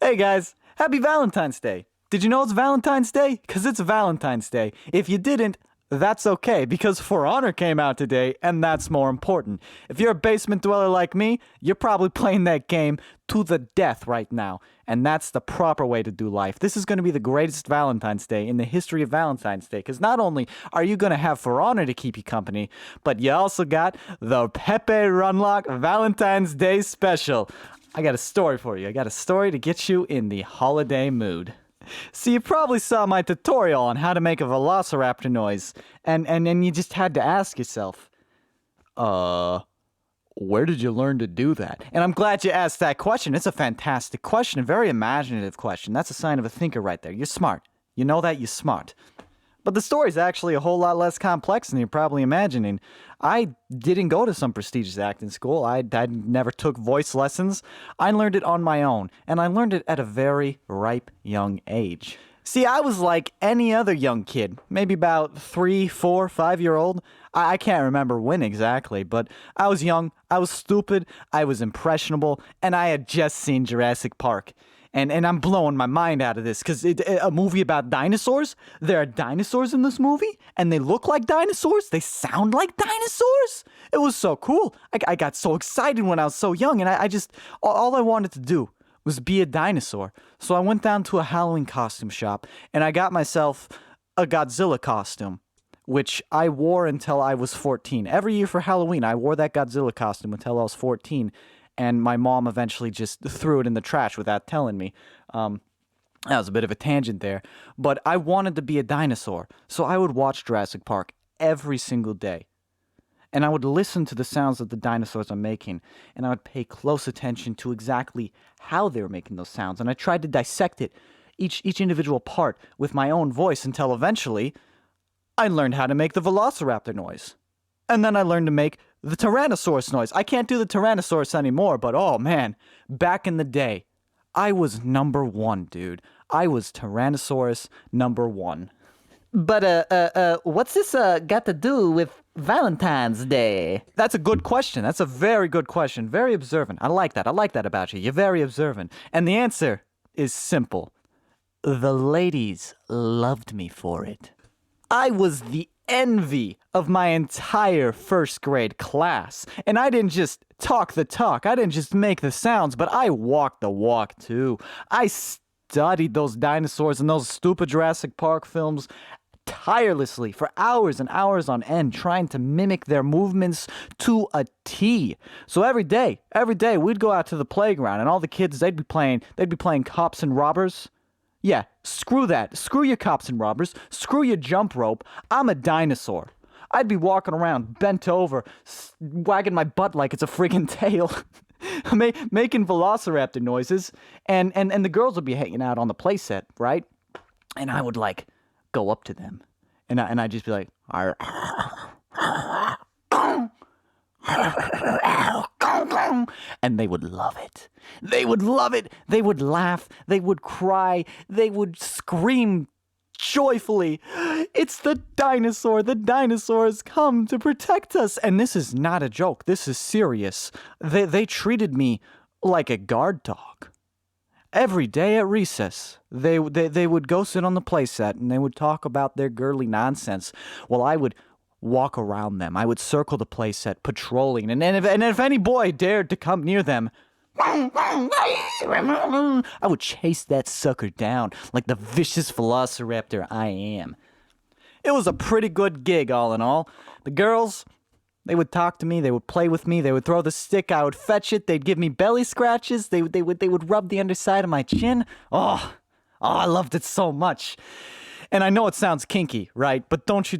Hey guys, happy Valentine's Day. Did you know it's Valentine's Day? Because it's Valentine's Day. If you didn't, that's okay, because For Honor came out today, and that's more important. If you're a basement dweller like me, you're probably playing that game to the death right now, and that's the proper way to do life. This is going to be the greatest Valentine's Day in the history of Valentine's Day, because not only are you going to have For Honor to keep you company, but you also got the Pepe Runlock Valentine's Day special. I got a story for you. I got a story to get you in the holiday mood. So you probably saw my tutorial on how to make a velociraptor noise, and you just had to ask yourself, where did you learn to do that? And I'm glad you asked that question. It's a fantastic question, a very imaginative question. That's a sign of a thinker right there. You're smart. You know that? You're smart. But the story's actually a whole lot less complex than you're probably imagining. I didn't go to some prestigious acting school. I never took voice lessons. I learned it on my own, and I learned it at a very ripe young age. See, I was like any other young kid, maybe about 3, 4, 5-year-old. I can't remember when exactly, but I was young, I was stupid, I was impressionable, and I had just seen Jurassic Park. And I'm blowing my mind out of this, because a movie about dinosaurs, there are dinosaurs in this movie, and they look like dinosaurs, they sound like dinosaurs. It was so cool. I got so excited when I was so young, and I just, all I wanted to do was be a dinosaur. So I went down to a Halloween costume shop, and I got myself a Godzilla costume, which I wore until I was 14. Every year for Halloween, I wore that Godzilla costume until I was 14. And my mom eventually just threw it in the trash without telling me. That was a bit of a tangent there. But I wanted to be a dinosaur, so I would watch Jurassic Park every single day. And I would listen to the sounds that the dinosaurs are making, and I would pay close attention to exactly how they were making those sounds. And I tried to dissect it, each individual part, with my own voice until eventually I learned how to make the velociraptor noise. And then I learned to make the Tyrannosaurus noise. I can't do the Tyrannosaurus anymore, but oh man, back in the day, I was number one, dude. I was Tyrannosaurus number one. But, what's this, got to do with Valentine's Day? That's a good question. That's a very good question. Very observant. I like that. I like that about you. You're very observant. And the answer is simple. The ladies loved me for it. I was the envy of my entire first grade class. And I didn't just talk the talk, I didn't just make the sounds, but I walked the walk too. I studied those dinosaurs and those stupid Jurassic Park films tirelessly for hours and hours on end, trying to mimic their movements to a T. So every day we'd go out to the playground, and all the kids, they'd be playing cops and robbers. Yeah, screw that. Screw your cops and robbers. Screw your jump rope. I'm a dinosaur. I'd be walking around, bent over, wagging my butt like it's a friggin' tail, making velociraptor noises, and the girls would be hanging out on the playset, right? And I would, like, go up to them, and I'd just be like, and they would love it. They would love it. They would laugh. They would cry. They would scream joyfully. It's the dinosaur. The dinosaurs come to protect us. And this is not a joke. This is serious. They treated me like a guard dog. Every day at recess, they would go sit on the playset and they would talk about their girly nonsense while I would walk around them. I would circle the playset, patrolling, and if any boy dared to come near them, I would chase that sucker down like the vicious velociraptor I am. It was a pretty good gig, all in all. The girls, they would talk to me, they would play with me, they would throw the stick, I would fetch it, they'd give me belly scratches, they would rub the underside of my chin. Oh, I loved it so much. And I know it sounds kinky, right? But don't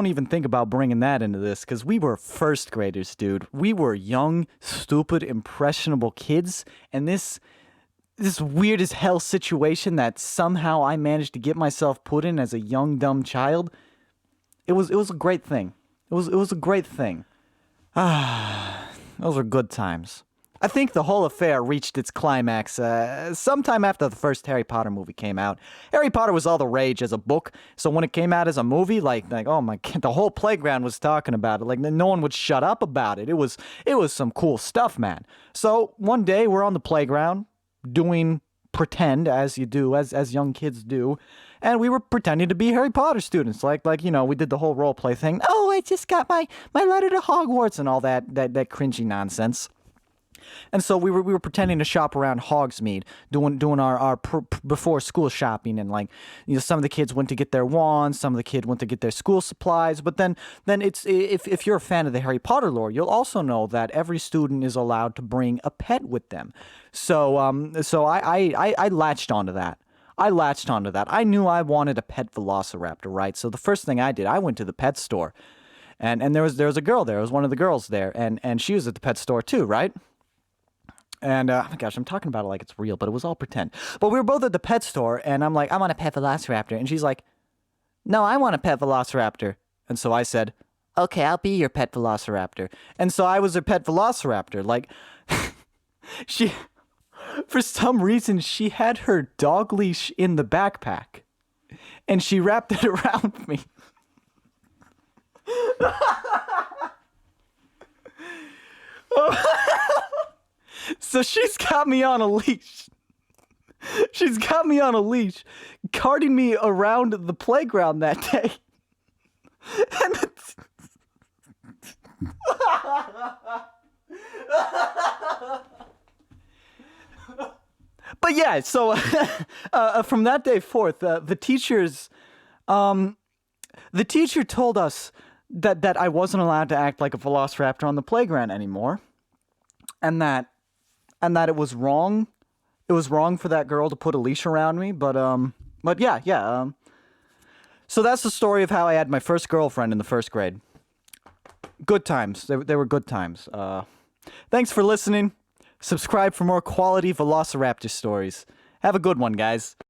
even think about bringing that into this, because we were first graders, dude. We were young, stupid, impressionable kids, and this weird as hell situation that somehow I managed to get myself put in as a young, dumb child, it was a great thing. It was a great thing. Those were good times. I think the whole affair reached its climax sometime after the first Harry Potter movie came out. Harry Potter was all the rage as a book, so when it came out as a movie, like oh my God, the whole playground was talking about it. Like no one would shut up about it. It was some cool stuff, man. So one day we're on the playground doing pretend, as you do, as young kids do, and we were pretending to be Harry Potter students, like we did the whole role play thing. Oh, I just got my letter to Hogwarts and all that cringy nonsense. And so we were pretending to shop around Hogsmeade, doing our before school shopping, and some of the kids went to get their wands, some of the kids went to get their school supplies. But then it's if you're a fan of the Harry Potter lore, you'll also know that every student is allowed to bring a pet with them. So I latched onto that. I knew I wanted a pet velociraptor, right? So the first thing I did, I went to the pet store, and there was a girl there. It was one of the girls there, and she was at the pet store too, right? And, oh my gosh, I'm talking about it like it's real, but it was all pretend. But we were both at the pet store, and I'm like, I want a pet velociraptor. And she's like, no, I want a pet velociraptor. And so I said, okay, I'll be your pet velociraptor. And so I was her pet velociraptor. She, for some reason, she had her dog leash in the backpack, and she wrapped it around me. So she's got me on a leash. She's got me on a leash, carting me around the playground that day. But yeah, so from that day forth, the teacher told us that I wasn't allowed to act like a velociraptor on the playground anymore, and that it was wrong. It was wrong for that girl to put a leash around me, but yeah. So that's the story of how I had my first girlfriend in the first grade. Good times. They were good times. Thanks for listening. Subscribe for more quality Velociraptor stories. Have a good one, guys.